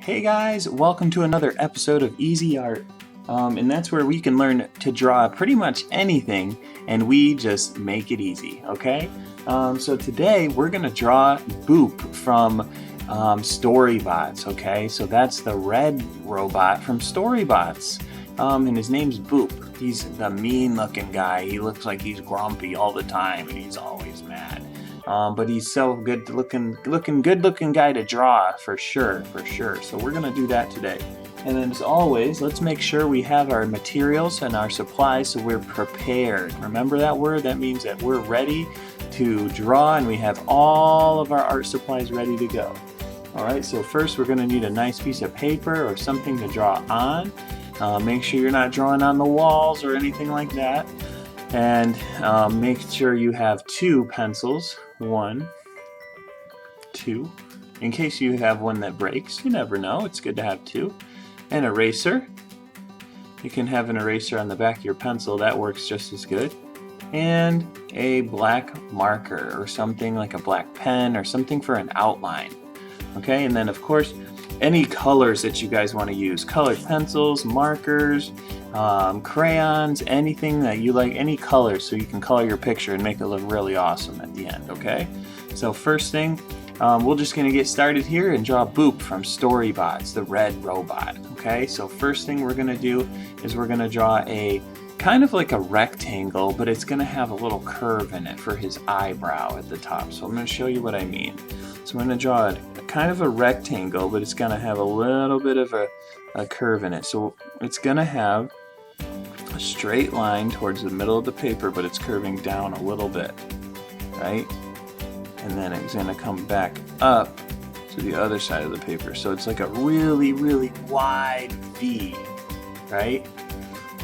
Hey guys, welcome to another episode of Easy Art. And that's where we can learn to draw pretty much anything and we just make it easy, okay? So today we're going to draw Boop from Storybots, okay? So that's the red robot from Storybots. And his name's Boop. He's the mean looking guy. He looks like he's grumpy all the time and he's always mad. But he's so good looking guy to draw for sure. So we're gonna do that today. And then as always, let's make sure we have our materials and our supplies so we're prepared. Remember that word? That means that we're ready to draw and we have all of our art supplies ready to go. Alright, so first we're gonna need a nice piece of paper or something to draw on. Make sure you're not drawing on the walls or anything like that. And make sure you have two pencils. 1, 2, in case you have one that breaks. You never know, it's good to have two. An eraser. You can have an eraser on the back of your pencil, that works just as good. And a black marker or something like a black pen or something for an outline. Okay, and then of course any colors that you guys want to use. Colored pencils, markers, crayons, anything that you like, any colors, so you can color your picture and make it look really awesome at the end, okay? So first thing, we're just going to get started here and draw Boop from Storybots, the red robot, okay? So first thing we're going to do is we're going to draw a kind of like a rectangle, but it's going to have a little curve in it for his eyebrow at the top. So I'm going to show you what I mean. So I'm going to draw kind of a rectangle, but it's going to have a little bit of a curve in it. So it's going to have a straight line towards the middle of the paper, but it's curving down a little bit, right? And then it's going to come back up to the other side of the paper. So it's like a really, really wide V, right?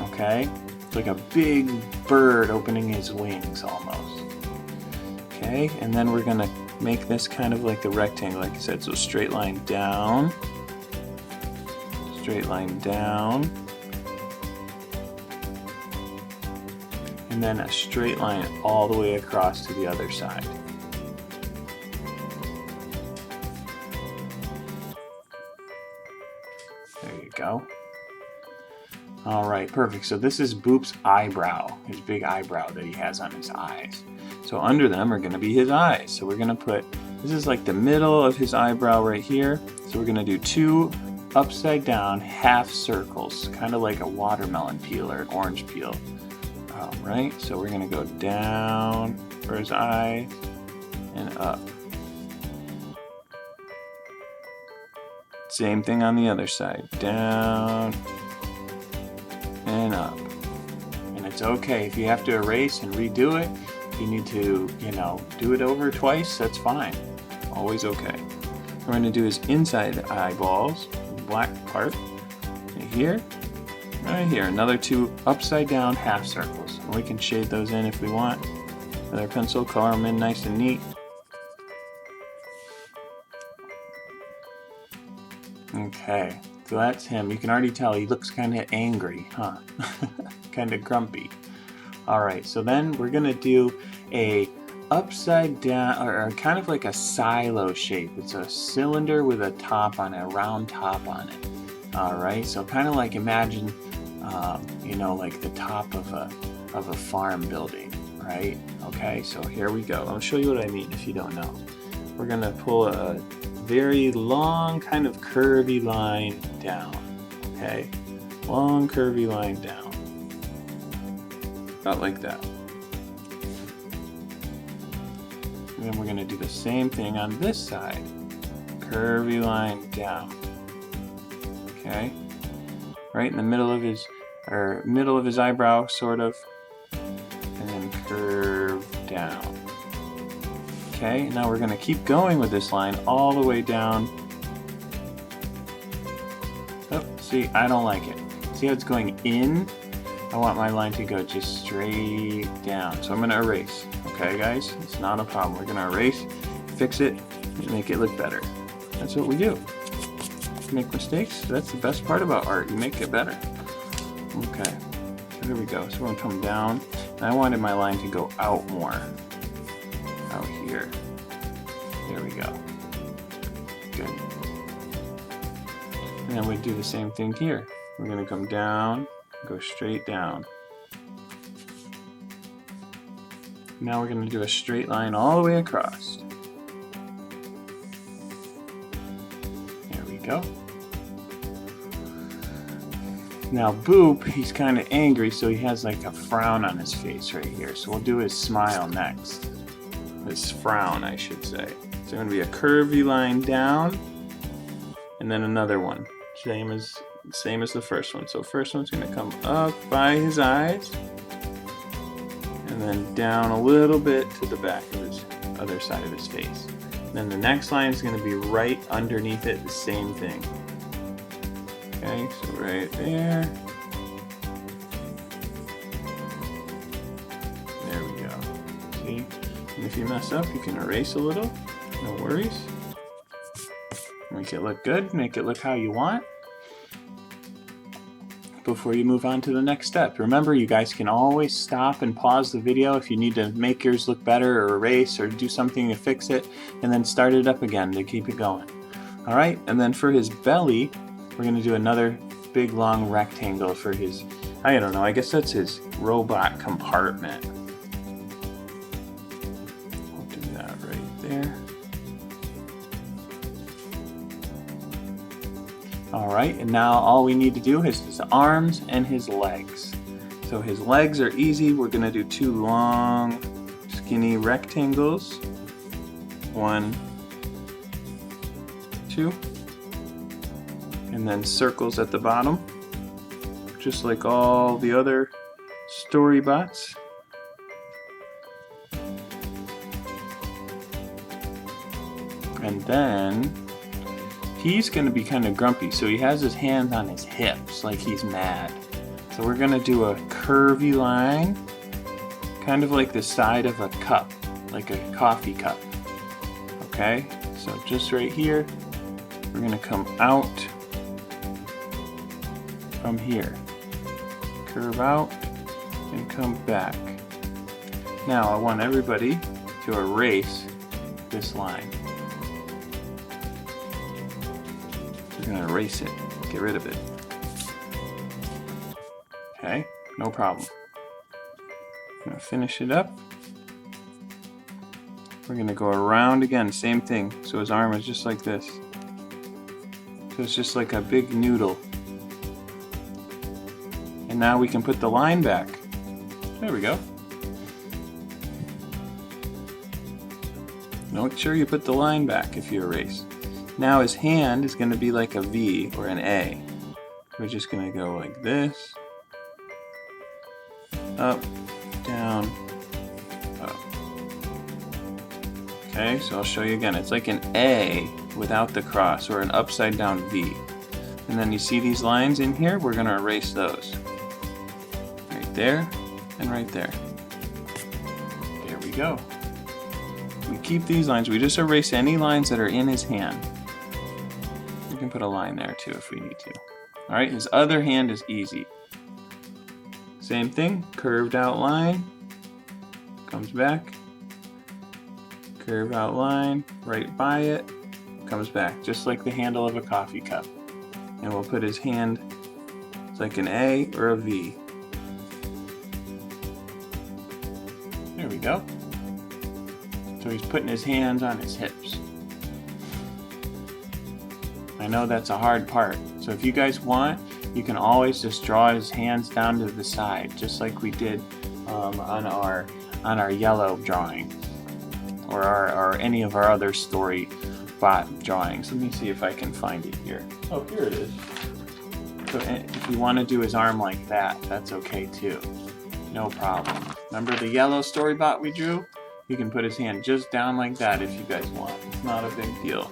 Okay? It's like a big bird opening his wings almost. Okay, and then we're going to make this kind of like the rectangle, like I said. So straight line down, and then a straight line all the way across to the other side. There you go. Alright, perfect. So this is Boop's eyebrow, his big eyebrow that he has on his eyes. So under them are going to be his eyes. So we're going to put, this is like the middle of his eyebrow right here. So we're going to do two upside down half circles, kind of like a watermelon peel or an orange peel. Right? So we're going to go down for his eyes and up. Same thing on the other side. Down and up. And it's okay if you have to erase and redo it. If you need to, do it over twice, that's fine. Always okay. What we're going to do is inside the eyeballs, the black part, right here, another two upside down half circles. And we can shade those in if we want. With our pencil, color them in nice and neat. Okay, so that's him. You can already tell he looks kind of angry, huh? Kind of grumpy. Alright, so then we're going to do a upside down, or kind of like a silo shape. It's a cylinder with a top on it, a round top on it. Alright, so kind of like imagine, like the top of a farm building, right? Okay, so here we go. I'll show you what I mean if you don't know. We're going to pull a very long kind of curvy line down, okay? Long curvy line down. About like that. And then we're going to do the same thing on this side. Curvy line down. Okay? Right in the middle of his eyebrow, sort of. And then curve down. Okay, now we're going to keep going with this line all the way down. Oh, see, I don't like it. See how it's going in? I want my line to go just straight down. So I'm going to erase. Okay, guys? It's not a problem. We're going to erase, fix it, and make it look better. That's what we do. Make mistakes. That's the best part about art. You make it better. Okay. So here we go. So we're going to come down. And I wanted my line to go out more. Out here. There we go. Good. And then we do the same thing here. We're going to come down, go straight down. Now we're going to do a straight line all the way across. There we go. Now Boop, he's kind of angry, so he has like a frown on his face right here. So we'll do his smile next. His frown, I should say. So going to be a curvy line down, and then another one. Same as the first one. So first one's going to come up by his eyes, and then down a little bit to the back of his other side of his face. And then the next line is going to be right underneath it, the same thing. Okay, so right there. There we go. See? And if you mess up, you can erase a little. No worries. Make it look good. Make it look how you want. Before you move on to the next step. Remember, you guys can always stop and pause the video if you need to make yours look better or erase or do something to fix it, and then start it up again to keep it going. Alright, and then for his belly, we're going to do another big long rectangle for his, I don't know, I guess that's his robot compartment. We'll do that right there. Alright, and now all we need to do is his arms and his legs. So his legs are easy. We're going to do two long, skinny rectangles. 1, 2. And then circles at the bottom, just like all the other story bots. And then he's going to be kind of grumpy, so he has his hands on his hips like he's mad. So we're going to do a curvy line, kind of like the side of a cup, like a coffee cup. Okay, so just right here, we're going to come out from here, curve out and come back. Now I want everybody to erase this line. We're going to erase it, get rid of it. Okay, no problem. I'm going to finish it up. We're going to go around again, same thing. So his arm is just like this. So it's just like a big noodle. And now we can put the line back. There we go. Make sure you put the line back if you erase. Now his hand is going to be like a V or an A. We're just going to go like this. Up, down, up. Okay, so I'll show you again. It's like an A without the cross, or an upside down V. And then you see these lines in here? We're going to erase those. Right there and right there. There we go. We keep these lines. We just erase any lines that are in his hand. We can put a line there too if we need to. Alright, his other hand is easy. Same thing, curved out line, comes back, curve out line, right by it, comes back, just like the handle of a coffee cup. And we'll put his hand, it's like an A or a V. There we go. So he's putting his hands on his hips. I know that's a hard part, so if you guys want, you can always just draw his hands down to the side, just like we did on our yellow drawing, or any of our other story bot drawings. Let me see if I can find it here. Oh, here it is. So if you want to do his arm like that, that's okay too. No problem. Remember the yellow story bot we drew? You can put his hand just down like that if you guys want. It's not a big deal.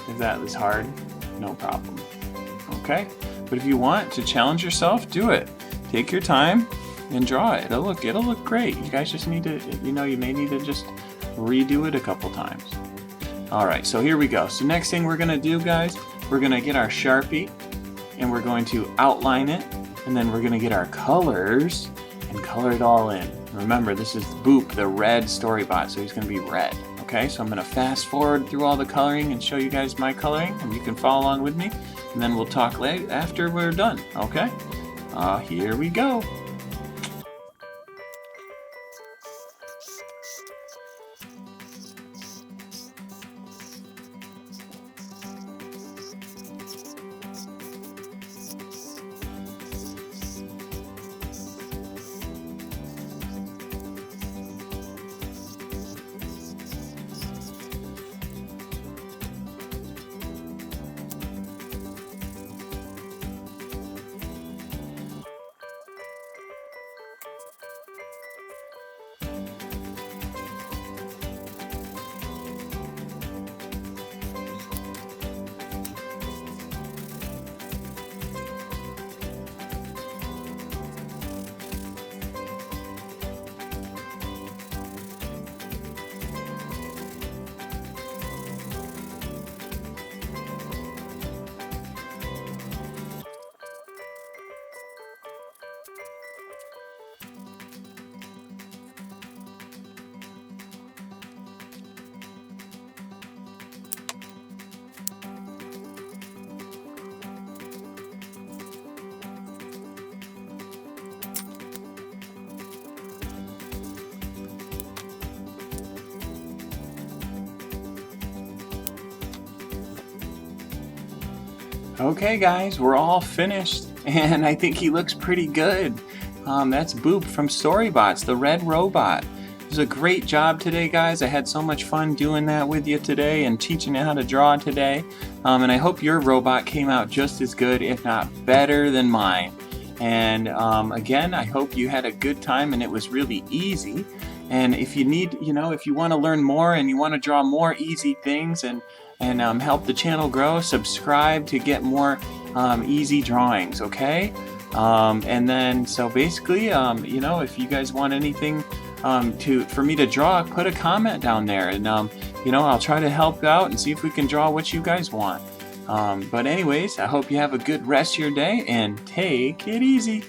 If that was hard, no problem. Okay? But if you want to challenge yourself, do it. Take your time and draw it. It'll look great. You guys just need to, you may need to just redo it a couple times. Alright, so here we go. So next thing we're going to do, guys, we're going to get our Sharpie and we're going to outline it, and then we're going to get our colors and color it all in. Remember, this is Boop, the red story bot, so he's going to be red. Okay, so I'm going to fast forward through all the coloring and show you guys my coloring, and you can follow along with me, and then we'll talk later after we're done. Okay, here we go. Okay guys, we're all finished, and I think he looks pretty good. That's Boop from Storybots, the red robot. It was a great job today, guys. I had so much fun doing that with you today and teaching you how to draw today. And I hope your robot came out just as good, if not better than mine. And again, I hope you had a good time and it was really easy. And if you need, if you want to learn more and you want to draw more easy things and help the channel grow, subscribe to get more easy drawings, okay? And then, so basically, if you guys want anything for me to draw, put a comment down there, and I'll try to help out and see if we can draw what you guys want. But anyways, I hope you have a good rest of your day and take it easy.